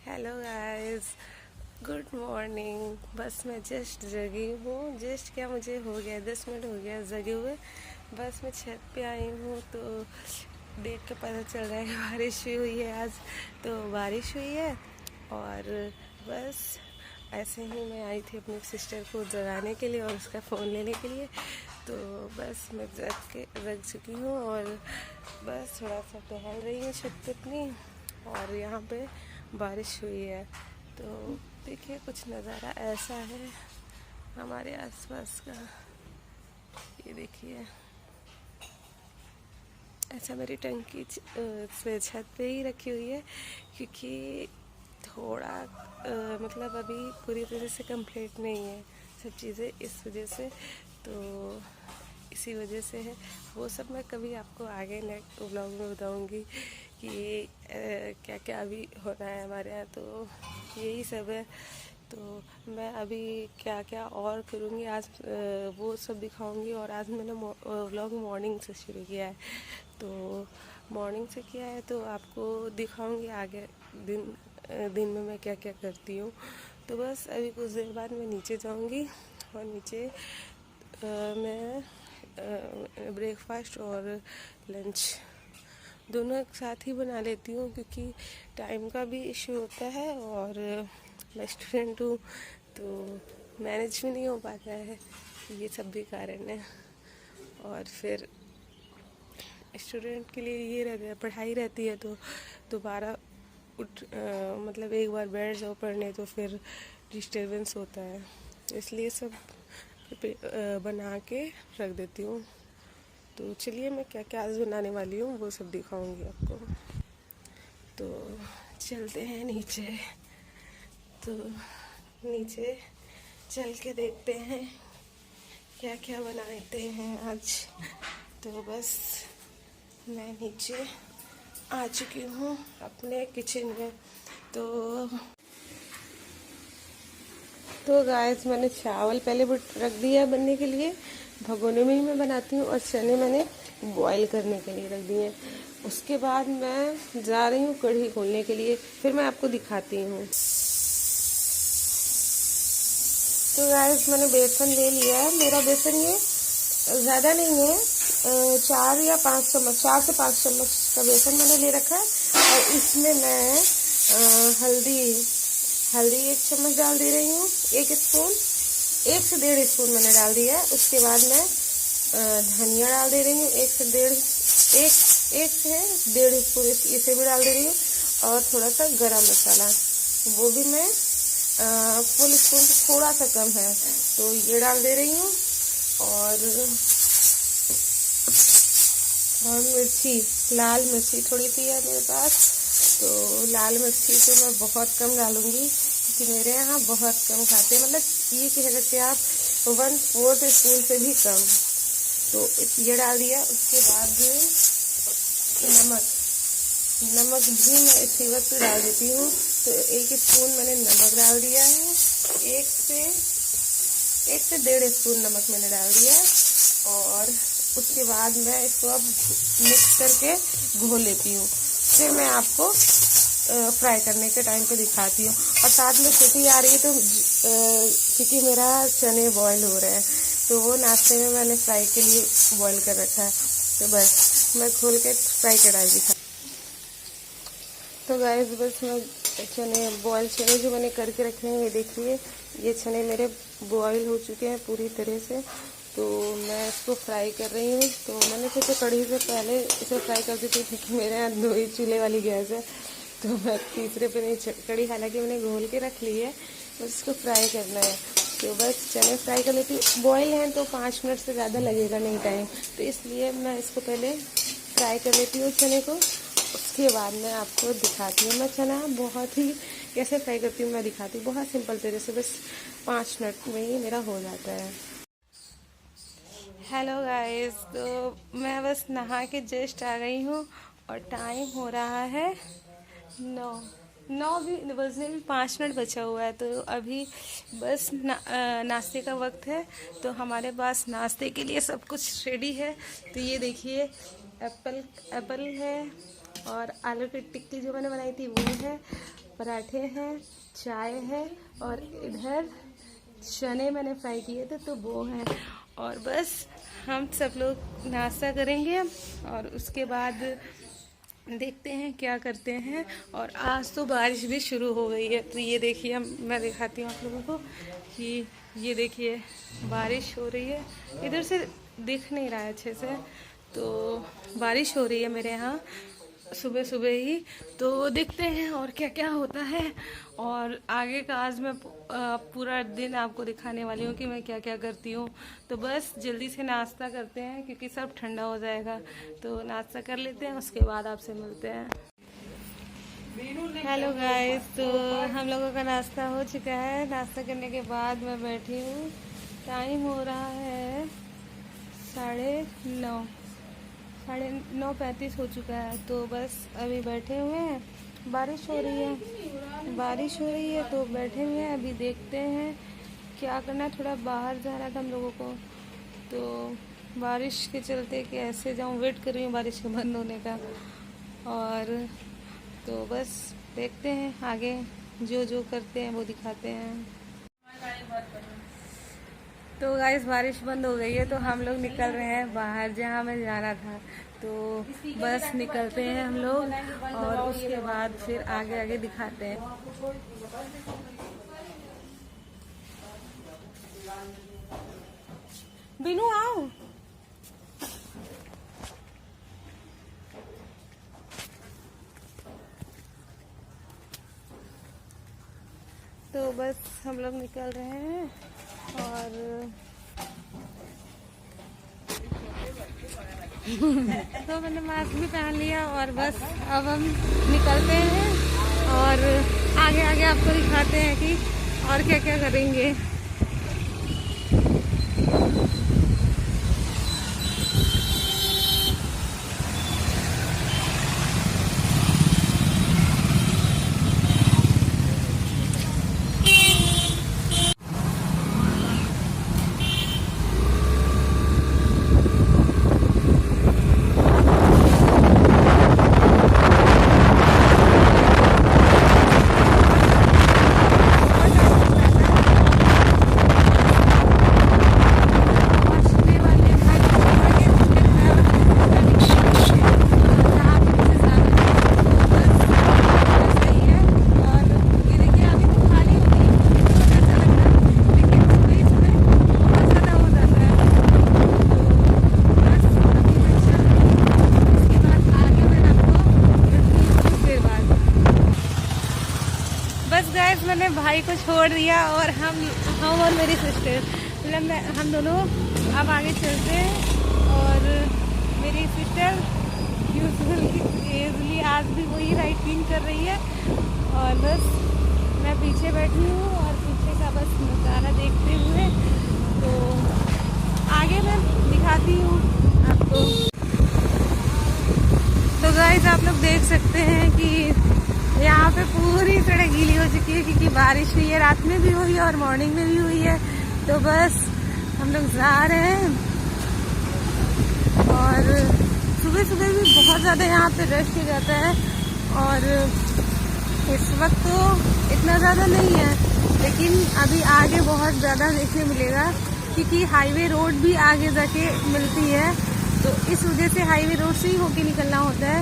Hello guys, good morning. बस मैं just जगी हूँ। जस्ट क्या, मुझे हो गया 10 मिनट हो गया जगे हुए। बस मैं छत पे आई हूँ तो देख के पता चल रहा है कि बारिश भी हुई है आज। तो बारिश हुई है और बस ऐसे ही मैं आई थी अपनी सिस्टर को जगाने के लिए और उसका फ़ोन लेने के लिए। तो बस मैं जग चुकी हूँ और बस थोड़ा सा टहल रही हूँ छत पे अपनी। और यहाँ पे बारिश हुई है तो देखिए कुछ नज़ारा ऐसा है हमारे आसपास का। ये देखिए, ऐसा मेरी टंकी छत पे ही रखी हुई है क्योंकि थोड़ा मतलब अभी पूरी तरह से कंप्लीट नहीं है सब चीज़ें, इस वजह से। तो इसी वजह से है। वो सब मैं कभी आपको आगे नेक्स्ट व्लॉग में बताऊंगी कि क्या क्या अभी होना है हमारे यहाँ। तो यही सब है। तो मैं अभी क्या क्या और करूँगी आज वो सब दिखाऊंगी। और आज मैंने व्लॉग मॉर्निंग से शुरू किया है, तो मॉर्निंग से किया है तो आपको दिखाऊंगी आगे दिन में मैं क्या क्या करती हूँ। तो बस अभी कुछ देर बाद मैं नीचे जाऊँगी और नीचे मैं ब्रेकफास्ट और लंच दोनों एक साथ ही बना लेती हूँ क्योंकि टाइम का भी इश्यू होता है और मैं स्टूडेंट हूँ तो मैनेज भी नहीं हो पाता है। ये सब भी कारण है। और फिर स्टूडेंट के लिए ये रहता है, पढ़ाई रहती है तो दोबारा मतलब एक बार बैठ जाओ पढ़ने तो फिर डिस्टर्बेंस होता है, इसलिए सब बना के रख देती हूँ। तो चलिए मैं क्या क्या आज बनाने वाली हूँ वो सब दिखाऊंगी आपको। तो चलते हैं नीचे। तो नीचे चल के देखते हैं क्या क्या बनाते हैं आज। तो बस मैं नीचे आ चुकी हूँ अपने किचन में। तो गाइस, मैंने चावल पहले रख दिया बनने के लिए, भगोने में ही मैं बनाती हूँ। और चने मैंने बॉईल करने के लिए रख दिए। उसके बाद मैं जा रही हूँ कढ़ी खोलने के लिए, फिर मैं आपको दिखाती हूँ। तो गाइस, मैंने बेसन ले लिया है। मेरा बेसन ये ज़्यादा नहीं है, 4 या 5 चम्मच, 4 से 5 चम्मच का बेसन मैंने ले रखा है। और इसमें मैं हल्दी 1 चम्मच डाल दे रही हूँ, 1 स्पून, 1 से 1.5 स्पून मैंने डाल दिया है। उसके बाद मैं धनिया डाल दे रही हूँ, 1 से 1.5 स्पून इसे भी डाल दे रही हूँ। और थोड़ा सा गरम मसाला, वो भी मैं फुल स्पून से थोड़ा सा कम है तो ये डाल दे रही हूँ। और मिर्ची, लाल मिर्ची थोड़ी सी है मेरे पास, तो लाल मिर्ची तो मैं बहुत कम डालूंगी क्योंकि मेरे यहाँ बहुत कम खाते हैं। मतलब ये कह सकते हैं आप 1/4 स्पून से भी कम। तो ये डाल दिया। उसके बाद नमक भी मैं इसी वक्त डाल देती हूँ। तो 1 स्पून मैंने नमक डाल दिया है, 1 से 1.5 स्पून नमक मैंने डाल दिया है। और उसके बाद मैं इसको अब मिक्स करके घोल लेती हूँ। फिर मैं आपको फ्राई करने के टाइम पे दिखाती हूँ। और साथ में सीटी आ रही है तो क्योंकि मेरा चने बॉईल हो रहे हैं तो वो नाश्ते में मैंने फ्राई के लिए बॉईल कर रखा है। तो बस मैं खोल के फ्राई के टाइम दिखा। तो गाइस, बस मैं चने बॉयल चने जो मैंने करके रखे हैं, ये देखिए, ये चने मेरे बॉयल हो चुके हैं पूरी तरह से। तो मैं इसको फ्राई कर रही हूँ। तो मैंने सोचा कढ़ी से पहले इसे फ्राई कर देती क्योंकि मेरे यहाँ 2 ही चूल्हे वाली गैस है, तो मैं तीसरे पे नहीं। कढ़ी हालांकि मैंने घोल के रख ली है, बस इसको फ्राई करना है। तो बस चने फ्राई कर लेती हूँ। बॉयल हैं तो 5 मिनट से ज़्यादा लगेगा नहीं टाइम, तो इसलिए मैं इसको पहले फ्राई कर लेती हूँ चने को। उसके बाद मैं आपको दिखाती हूँ मैं चना बहुत ही कैसे फ्राई करती हूँ, मैं दिखाती हूँ बहुत सिंपल तरीके से। बस 5 मिनट में ही मेरा हो जाता है। हेलो गाइस, तो मैं बस नहा के जस्ट आ गई हूँ और टाइम हो रहा है 9 भी बजने में 5 मिनट बचा हुआ है। तो अभी बस नाश्ते का वक्त है। तो हमारे पास नाश्ते के लिए सब कुछ रेडी है। तो ये देखिए, एप्पल है और आलू की टिक्की जो मैंने बनाई थी वो है। पराठे हैं, चाय है और इधर चने मैंने फ्राई किए थे तो वो हैं। और बस हम सब लोग नाश्ता करेंगे और उसके बाद देखते हैं क्या करते हैं। और आज तो बारिश भी शुरू हो गई है, तो ये देखिए मैं दिखाती हूँ आप लोगों को कि ये देखिए बारिश हो रही है। इधर से दिख नहीं रहा है अच्छे से, तो बारिश हो रही है मेरे यहाँ सुबह सुबह ही। तो देखते हैं और क्या क्या होता है। और आगे का आज मैं पूरा दिन आपको दिखाने वाली हूँ कि मैं क्या क्या करती हूँ। तो बस जल्दी से नाश्ता करते हैं क्योंकि सब ठंडा हो जाएगा। तो नाश्ता कर लेते हैं, उसके बाद आपसे मिलते हैं। हेलो गाइस, तो हम लोगों का नाश्ता हो चुका है। नाश्ता करने के बाद मैं बैठी हूँ। टाइम हो रहा है 9:30, 9:35 हो चुका है। तो बस अभी बैठे हुए हैं। बारिश हो रही है तो बैठे हुए हैं। अभी देखते हैं क्या करना है। थोड़ा बाहर जाना था हम लोगों को, तो बारिश के चलते कैसे जाऊं, वेट कर रही हूँ बारिश के बंद होने का। और तो बस देखते हैं आगे जो जो करते हैं वो दिखाते हैं। तो गाइस बारिश बंद हो गई है तो हम लोग निकल रहे हैं बाहर जहाँ हमें जाना था। तो बस निकलते हैं हम लोग और उसके बाद फिर आगे आगे दिखाते हैं। बिनू आओ। तो बस हम लोग निकल रहे हैं और तो मैंने मास्क भी पहन लिया और बस अब हम निकलते हैं और आगे आगे आपको दिखाते हैं कि और क्या क्या करेंगे। मैंने भाई को छोड़ दिया और हम और मेरी सिस्टर मतलब हम दोनों अब आगे चलते हैं। और मेरी सिस्टर यूजली आज भी वही राइटिंग कर रही है और बस मैं पीछे बैठी हूँ और पीछे का बस नज़ारा देखते हुए तो आगे मैं दिखाती हूँ आपको। तो गाइस आप लोग देख सकते हैं कि यहाँ पे पूरी सड़क गीली हो चुकी है क्योंकि बारिश हुई है, रात में भी हुई है और मॉर्निंग में भी हुई है। तो बस हम लोग जा रहे हैं और सुबह सुबह भी बहुत ज़्यादा यहाँ पे रश हो जाता है। और इस वक्त तो इतना ज़्यादा नहीं है लेकिन अभी आगे बहुत ज़्यादा देखने मिलेगा क्योंकि हाईवे रोड भी आगे जाके मिलती है। तो इस वजह से हाईवे रोड से ही होके निकलना होता है,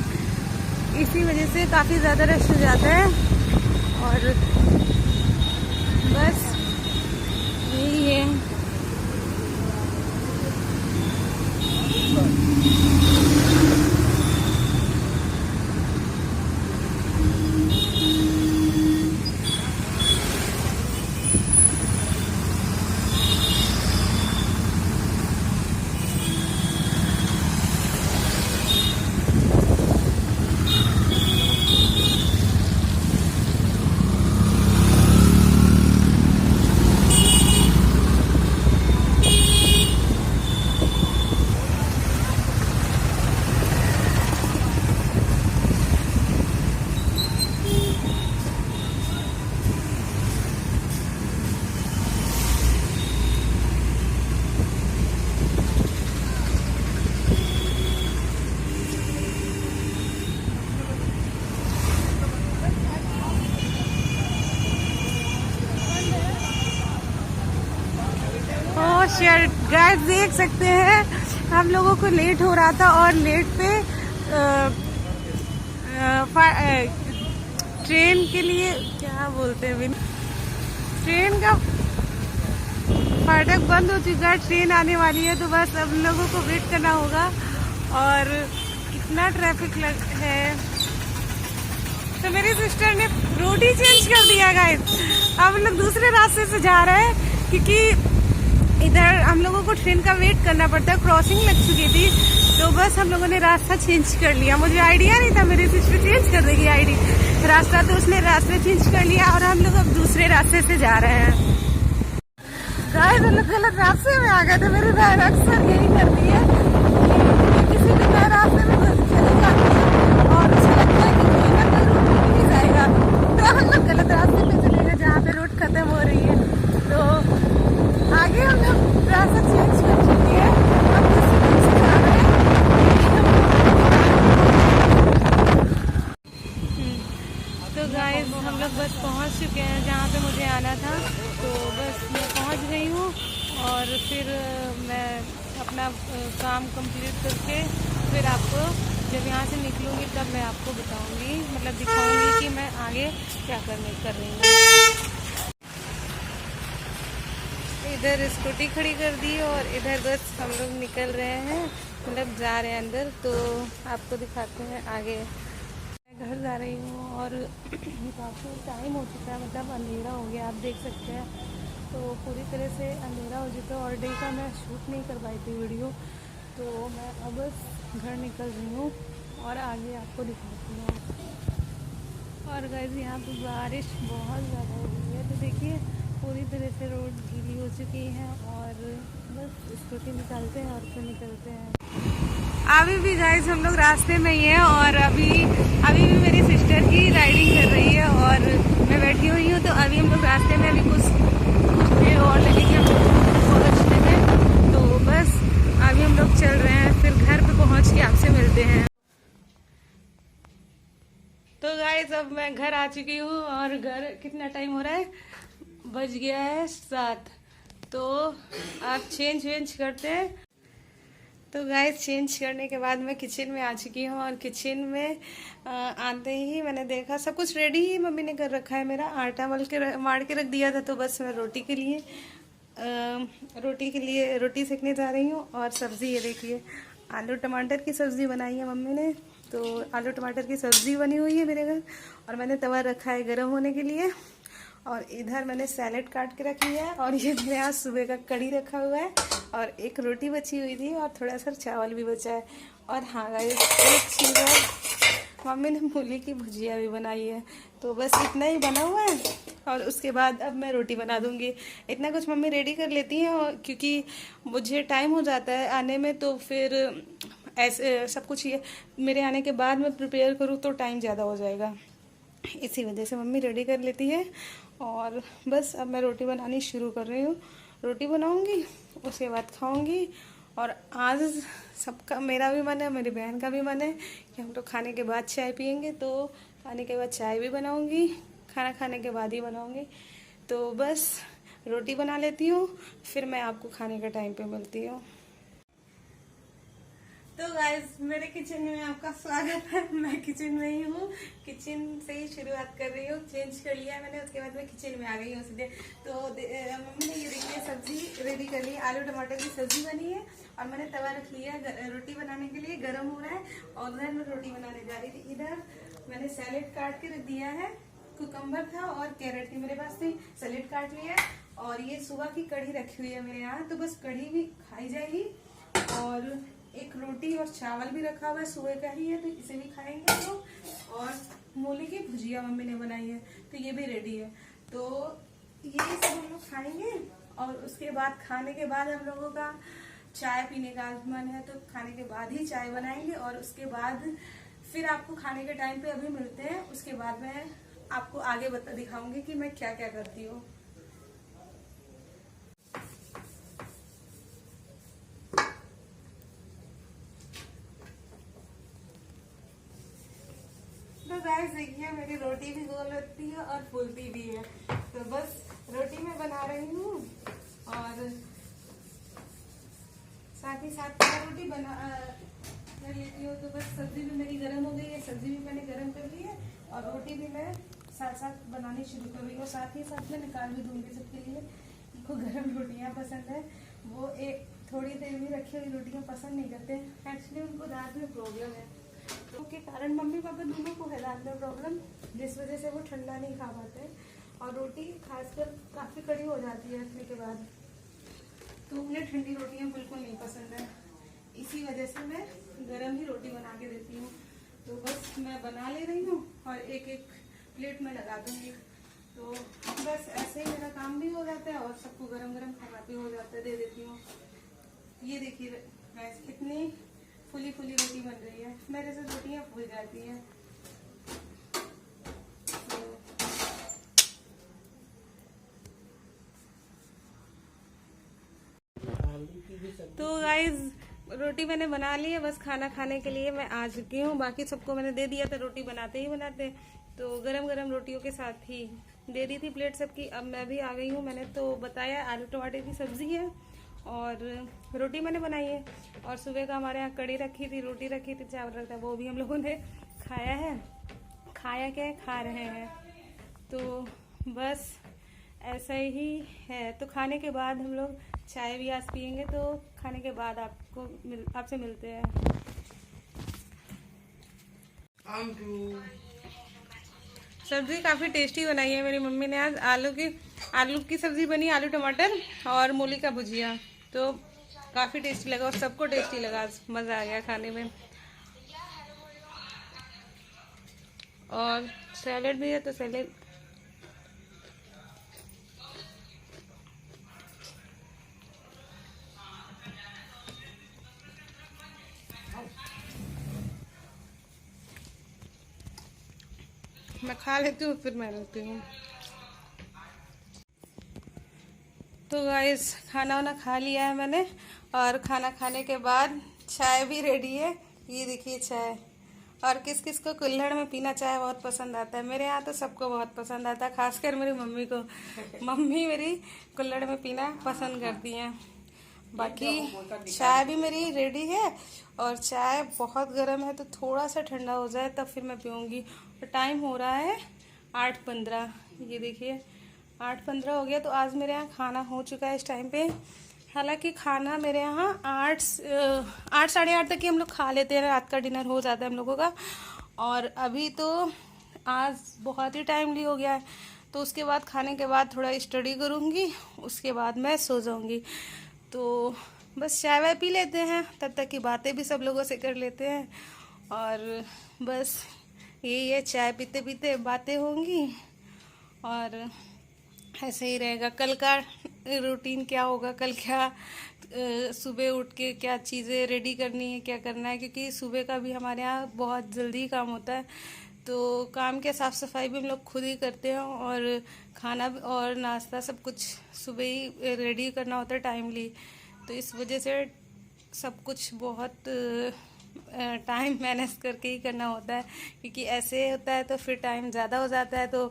इसी वजह से काफ़ी ज़्यादा रश हो जाता है। और बस यही है। शर्ट। गाइस देख सकते हैं हम लोगों को लेट हो रहा था और लेट पे ट्रेन के लिए क्या बोलते हैं, ट्रेन का फाटक बंद हो चुका है, ट्रेन आने वाली है तो बस अब लोगों को वेट करना होगा। और कितना ट्रैफिक है। तो मेरी सिस्टर ने रूट ही चेंज कर दिया गाइस। अब हम लोग दूसरे रास्ते से जा रहे हैं क्योंकि इधर हम लोगों को ट्रेन का वेट करना पड़ता है, क्रॉसिंग लग चुकी थी तो बस हम लोगों ने रास्ता चेंज कर लिया। मुझे आइडिया नहीं था, मेरी सिस्टर चेंज कर देगी रास्ता, तो उसने रास्ता चेंज कर लिया और हम लोग अब दूसरे रास्ते से जा रहे हैं। गाइस हम लोग गलत रास्ते में आ गए थे। मेरी बहन अक्सर यही करती है, किसी भी नए रास्ते में चली जाती है और उसे लगता है कि कोई ना कोई रूट मिल ही जाएगा, तो हम लोग गलत रास्ते पे चले गए जहाँ पे रोड खत्म हो रही है। तो आगे हम लोग रास्ता चेंज कर चुकी है, अब दूसरी तरफ से जा रहे हैं। तो गाइस हम लोग बस पहुँच चुके हैं जहाँ पे मुझे आना था, तो बस मैं पहुँच गई हूँ और फिर मैं अपना काम कंप्लीट करके फिर आपको जब यहाँ से निकलूँगी तब मैं आपको बताऊँगी, मतलब दिखाऊँगी कि मैं आगे क्या कर रही हूँ। इधर स्कूटी खड़ी कर दी और इधर बस हम लोग निकल रहे हैं, मतलब जा रहे हैं अंदर। तो आपको दिखाते हैं आगे। मैं घर जा रही हूँ और काफ़ी टाइम हो चुका है, मतलब अंधेरा हो गया, आप देख सकते हैं। तो पूरी तरह से अंधेरा हो चुका है और डे का मैं शूट नहीं कर पाई थी वीडियो, तो मैं अब बस घर निकल रही हूँ और आगे आपको दिखाती हूँ। और गाइस यहाँ पे बारिश बहुत ज़्यादा हो रही है, तो देखिए पूरी तरह से रोड गीली हो चुकी है और बस स्कूटी निकालते हैं और फिर निकलते हैं। अभी भी गाइस हम लोग रास्ते में ही हैं और अभी भी मेरी सिस्टर की राइडिंग कर रही है और मैं बैठी हुई हूँ। तो अभी हम लोग रास्ते में, अभी कुछ देर और लगेगी हम लोग पहुँचने में, तो बस अभी हम लोग चल रहे हैं, फिर घर पे पहुँच के आपसे मिलते हैं। तो गाइस अब मैं घर आ चुकी हूँ और घर कितना टाइम हो रहा है, बज गया है 7। तो आप चेंज करते हैं। तो गाइस चेंज करने के बाद मैं किचन में आ चुकी हूँ और किचन में आते ही मैंने देखा सब कुछ रेडी ही मम्मी ने कर रखा है। मेरा आटा मार के रख दिया था, तो बस मैं रोटी के लिए रोटी सेकने जा रही हूँ। और सब्ज़ी ये देखिए, आलू टमाटर की सब्ज़ी बनाई है मम्मी ने, तो आलू टमाटर की सब्ज़ी बनी हुई है मेरे घर। और मैंने तवा रखा है गर्म होने के लिए और इधर मैंने सैलेड काट के रखी है और ये मेरे यहाँ सुबह का कढ़ी रखा हुआ है और एक रोटी बची हुई थी और थोड़ा सा चावल भी बचा है। और हाँ गाइस एक चीज़ है, मम्मी ने मूली की भुजिया भी बनाई है। तो बस इतना ही बना हुआ है और उसके बाद अब मैं रोटी बना दूंगी। इतना कुछ मम्मी रेडी कर लेती हैं क्योंकि मुझे टाइम हो जाता है आने में, तो फिर ऐसे सब कुछ ये मेरे आने के बाद मैं प्रिपेयर करूँ तो टाइम ज़्यादा हो जाएगा, इसी वजह से मम्मी रेडी कर लेती है। और बस अब मैं रोटी बनानी शुरू कर रही हूँ। रोटी बनाऊँगी, उसके बाद खाऊँगी। और आज सबका, मेरा भी मन है, मेरी बहन का भी मन है कि हम लोग खाने के बाद चाय पियेंगे, तो खाने के बाद चाय भी बनाऊँगी, खाना खाने के बाद ही बनाऊँगी। तो बस रोटी बना लेती हूँ, फिर मैं आपको खाने के टाइम पे मिलती हूँ। तो गाइस मेरे किचन में आपका स्वागत है। मैं किचन में ही हूँ, किचन से ही शुरुआत कर रही हूँ। चेंज कर लिया मैंने, उसके बाद मैं किचन में आ गई हूँ सीधे। तो मम्मी ने ये देखिए सब्जी रेडी कर ली, आलू टमाटर की सब्जी बनी है और मैंने तवा रख लिया रोटी बनाने के लिए, गर्म हो रहा है। और उधर मैं रोटी बनाने जा रही थी। इधर मैंने सैलेड काट के रख दिया है, कुकम्बर था और कैरेट थी मेरे पास, थी सैलेड काट लिया। और ये सुबह की कढ़ी रखी हुई है मेरे यहाँ, तो बस कढ़ी भी खाई जाएगी। और एक रोटी और चावल भी रखा हुआ है, सुबह का ही है तो इसे भी खाएंगे हम लोग। और मूली की भुजिया मम्मी ने बनाई है, तो ये भी रेडी है। तो ये सब हम लोग खाएंगे और उसके बाद खाने के बाद हम लोगों का चाय पीने का मन है, तो खाने के बाद ही चाय बनाएंगे। और उसके बाद फिर आपको खाने के टाइम पे अभी मिलते हैं। उसके बाद मैं आपको आगे दिखाऊंगी कि मैं क्या क्या करती हूँ। तो गाइस देखिए मेरी रोटी भी गोल होती है और फूलती भी है। तो बस रोटी मैं बना रही हूँ और साथ ही साथ रोटी बना कर लेती हूँ। तो बस सब्जी भी मेरी गर्म हो गई है, सब्जी भी मैंने गर्म कर ली है और रोटी भी मैं साथ साथ बनानी शुरू कर रही हूँ। साथ ही साथ मैं निकाल भी दूंगी सबके लिए, जिनको गर्म रोटियाँ पसंद है वो एक थोड़ी देर भी रखी हुई रोटियाँ पसंद नहीं करते। एक्चुअली उनको दांत में प्रॉब्लम है, तो के कारण मम्मी पापा दोनों को है दांत में प्रॉब्लम, जिस वजह से वो ठंडा नहीं खा पाते और रोटी खासकर काफ़ी कड़ी हो जाती है रखने के बाद, तो उन्हें ठंडी रोटियाँ बिल्कुल नहीं पसंद है। इसी वजह से मैं गरम ही रोटी बना के देती हूँ। तो बस मैं बना ले रही हूँ और एक एक प्लेट में लगा दूँगी। तो बस ऐसे ही मेरा काम भी हो जाता है और सबको गरम गरम खाना भी हो जाता है, दे देती हूँ। ये देखिए गैस कितनी फुली फुली रोटी बन रही है, मेरे से रोटियाँ फूल जाती हैं। तो गाइज रोटी मैंने बना ली है, बस खाना खाने के लिए मैं आ चुकी हूँ। बाकी सबको मैंने दे दिया था, रोटी बनाते ही बनाते, तो गरम गरम रोटियों के साथ ही दे दी थी प्लेट सबकी। अब मैं भी आ गई हूँ। मैंने तो बताया आलू टमाटर की सब्जी है और रोटी मैंने बनाई है, और सुबह का हमारे यहाँ कड़ी रखी थी, रोटी रखी थी, चावल रखा था, वो भी हम लोगों ने खाया है। खाया क्या है, खा रहे हैं। तो बस ऐसा ही है। तो खाने के बाद हम लोग चाय भी आज पियेंगे, तो खाने के बाद आपसे मिलते हैं। सब्जी काफ़ी टेस्टी बनाई है मेरी मम्मी ने आज। आलू की सब्जी बनी, आलू टमाटर और मूली का भुजिया, तो काफ़ी टेस्टी लगा और सबको टेस्टी लगा। मज़ा आ गया खाने में। और सैलेड भी है, तो सैलेड मैं खा लेती हूँ, फिर मैं लेती हूँ। तो गाइस खाना वाना खा लिया है मैंने, और खाना खाने के बाद चाय भी रेडी है। ये देखिए चाय। और किस किस को कुल्हड़ में पीना चाय बहुत पसंद आता है। मेरे यहाँ तो सबको बहुत पसंद आता है, खासकर मेरी मम्मी को। मम्मी मेरी कुल्हड़ में पीना पसंद करती हैं। बाकी चाय भी मेरी रेडी है, और चाय बहुत गर्म है, तो थोड़ा सा ठंडा हो जाए तब फिर मैं पीऊँगी। और टाइम हो रहा है 8:15। ये देखिए 8:15 हो गया। तो आज मेरे यहाँ खाना हो चुका है इस टाइम पे। हालांकि खाना मेरे यहाँ 8 साढ़े 8 तक ही हम लोग खा लेते हैं, रात का डिनर हो जाता है हम लोगों का। और अभी तो आज बहुत ही टाइमली हो गया है, तो उसके बाद खाने के बाद थोड़ा स्टडी करूँगी, उसके बाद मैं सो जाऊँगी। तो बस चाय वाय पी लेते हैं, तब तक की बातें भी सब लोगों से कर लेते हैं। और बस यही है, चाय पीते पीते बातें होंगी और ऐसे ही रहेगा। कल का रूटीन क्या होगा, कल क्या सुबह उठ के क्या चीज़ें रेडी करनी है, क्या करना है, क्योंकि सुबह का भी हमारे यहाँ बहुत जल्दी काम होता है। तो काम के साफ़ सफाई भी हम लोग खुद ही करते हैं, और खाना और नाश्ता सब कुछ सुबह ही रेडी करना होता है टाइमली। तो इस वजह से सब कुछ बहुत टाइम मैनेज करके ही करना होता है, क्योंकि ऐसे होता है तो फिर टाइम ज़्यादा हो जाता है, तो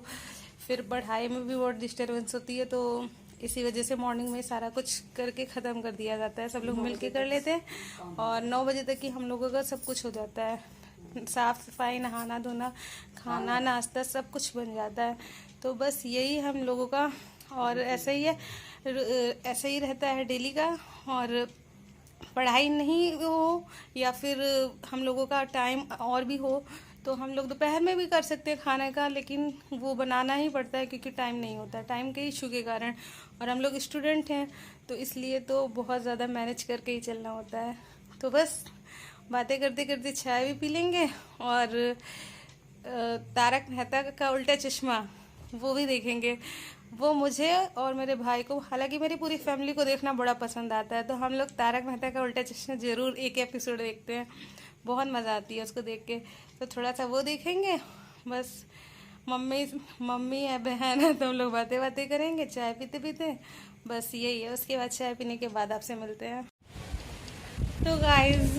फिर पढ़ाई में भी बहुत डिस्टर्बेंस होती है। तो इसी वजह से मॉर्निंग में सारा कुछ करके ख़त्म कर दिया जाता है, सब लोग मिल के कर लेते हैं, और 9 बजे तक ही हम लोगों का सब कुछ हो जाता है। साफ़ सफाई, नहाना धोना, खाना नाश्ता सब कुछ बन जाता है। तो बस यही हम लोगों का, और ऐसा ही है, ऐसा ही रहता है डेली का। और पढ़ाई नहीं हो या फिर हम लोगों का टाइम और भी हो, तो हम लोग दोपहर में भी कर सकते हैं खाने का, लेकिन वो बनाना ही पड़ता है क्योंकि टाइम नहीं होता है, टाइम के इशू के कारण। और हम लोग स्टूडेंट हैं, तो इसलिए तो बहुत ज़्यादा मैनेज करके ही चलना होता है। तो बस बातें करते करते चाय भी पी लेंगे, और तारक मेहता का उल्टा चश्मा वो भी देखेंगे। वो मुझे और मेरे भाई को, हालांकि मेरी पूरी फैमिली को देखना बड़ा पसंद आता है, तो हम लोग तारक मेहता का उल्टा चश्मा ज़रूर एक एपिसोड देखते हैं। बहुत मज़ा आती है उसको देख के। तो थोड़ा सा वो देखेंगे, बस मम्मी है, बहन है, तो हम लोग बातें करेंगे चाय पीते पीते। बस यही है। उसके बाद चाय पीने के बाद आपसे मिलते हैं। तो गाइस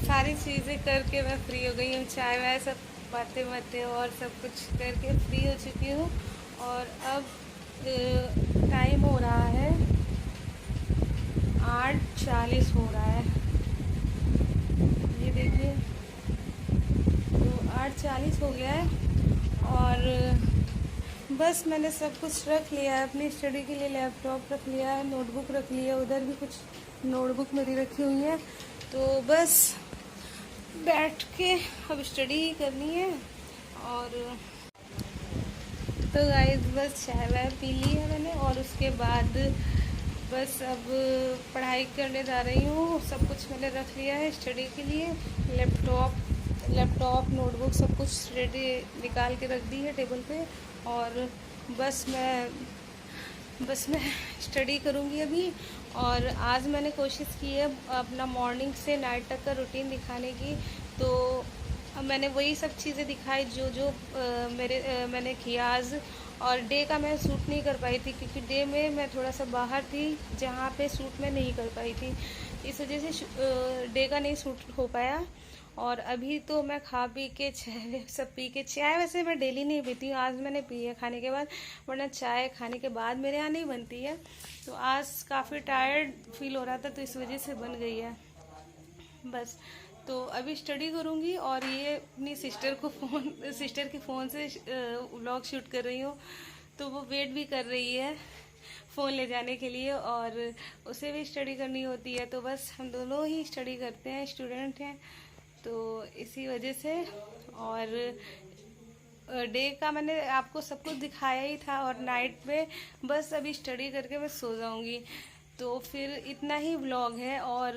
सारी चीज़ें करके मैं फ्री हो गई हूँ, चाय वाय सब बातें और सब कुछ करके फ्री हो चुकी हूँ। और अब टाइम हो रहा है 8:40 हो रहा है। देखिए, तो 8:40 हो गया है और बस मैंने सब कुछ रख लिया है अपनी स्टडी के लिए। लैपटॉप रख लिया है, नोटबुक रख लिया है, उधर भी कुछ नोटबुक मेरी रखी हुई है। तो बस बैठ के अब स्टडी ही करनी है। और तो गाइस बस चाय वाय पी ली है मैंने और उसके बाद बस अब पढ़ाई करने जा रही हूँ। सब कुछ मैंने रख लिया है स्टडी के लिए, लैपटॉप नोटबुक सब कुछ रेडी निकाल के रख दी है टेबल पे। और बस मैं स्टडी करूँगी अभी। और आज मैंने कोशिश की है अपना मॉर्निंग से नाइट तक का रूटीन दिखाने की। तो मैंने वही सब चीज़ें दिखाई जो मैंने किया आज। और डे का मैं शूट नहीं कर पाई थी क्योंकि डे में मैं थोड़ा सा बाहर थी जहाँ पे शूट मैं नहीं कर पाई थी, इस वजह से डे का नहीं शूट हो पाया। और अभी तो मैं खा पी के चाय सब पी के, चाय वैसे मैं डेली नहीं पीती हूँ, आज मैंने पी है खाने के बाद, वरना चाय खाने के बाद मेरे यहाँ नहीं बनती है। तो आज काफ़ी टायर्ड फील हो रहा था तो इस वजह से बन गई है बस। तो अभी स्टडी करूँगी और ये अपनी सिस्टर के फ़ोन से व्लॉग शूट कर रही हूँ। तो वो वेट भी कर रही है फ़ोन ले जाने के लिए और उसे भी स्टडी करनी होती है। तो बस हम दोनों ही स्टडी करते हैं, स्टूडेंट हैं, तो इसी वजह से। और डे का मैंने आपको सब कुछ दिखाया ही था और नाइट में बस अभी स्टडी करके मैं सो जाऊंगी। तो फिर इतना ही व्लॉग है। और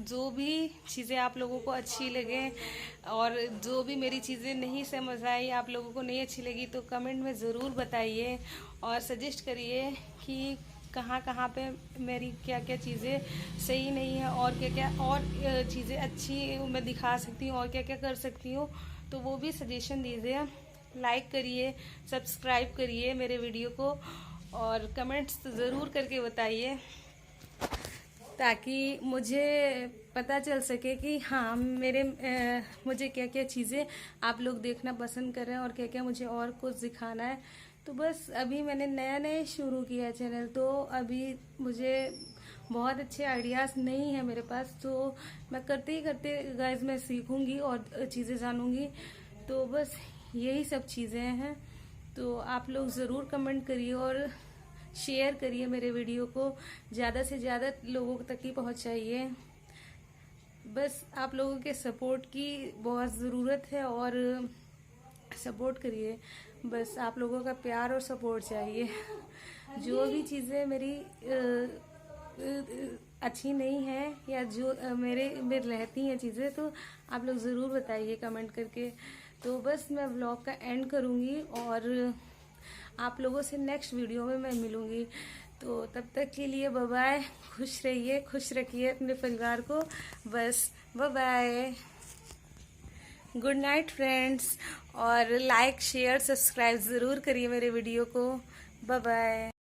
जो भी चीज़ें आप लोगों को अच्छी लगे और जो भी मेरी चीज़ें नहीं समझ आई, आप लोगों को नहीं अच्छी लगी, तो कमेंट में ज़रूर बताइए और सजेस्ट करिए कि कहाँ कहाँ पे मेरी क्या क्या चीज़ें सही नहीं है और क्या क्या और चीज़ें अच्छी मैं दिखा सकती हूँ और क्या क्या कर सकती हूँ। तो वो भी सजेशन दीजिए। लाइक करिए, सब्सक्राइब करिए मेरे वीडियो को और कमेंट्स ज़रूर करके बताइए ताकि मुझे पता चल सके कि हाँ मुझे क्या क्या चीज़ें आप लोग देखना पसंद कर रहे हैं और क्या क्या मुझे और कुछ दिखाना है। तो बस अभी मैंने नया शुरू किया है चैनल, तो अभी मुझे बहुत अच्छे आइडियाज़ नहीं है मेरे पास। तो मैं करते ही करते गाइस मैं सीखूंगी और चीज़ें जानूंगी। तो बस यही सब चीज़ें हैं। तो आप लोग ज़रूर कमेंट करिए और शेयर करिए मेरे वीडियो को, ज़्यादा से ज़्यादा लोगों तक ही पहुंचाइए। बस आप लोगों के सपोर्ट की बहुत ज़रूरत है और सपोर्ट करिए। बस आप लोगों का प्यार और सपोर्ट चाहिए। जो भी चीज़ें मेरी अच्छी नहीं है या जो मेरे में रहती हैं चीज़ें, तो आप लोग ज़रूर बताइए कमेंट करके। तो बस मैं व्लॉग का एंड करूँगी और आप लोगों से नेक्स्ट वीडियो में मैं मिलूँगी। तो तब तक के लिए बाय बाय, खुश रहिए, खुश रखिए अपने परिवार को। बस bye bye, good night friends. और लाइक शेयर सब्सक्राइब ज़रूर करिए मेरे वीडियो को। Bye bye.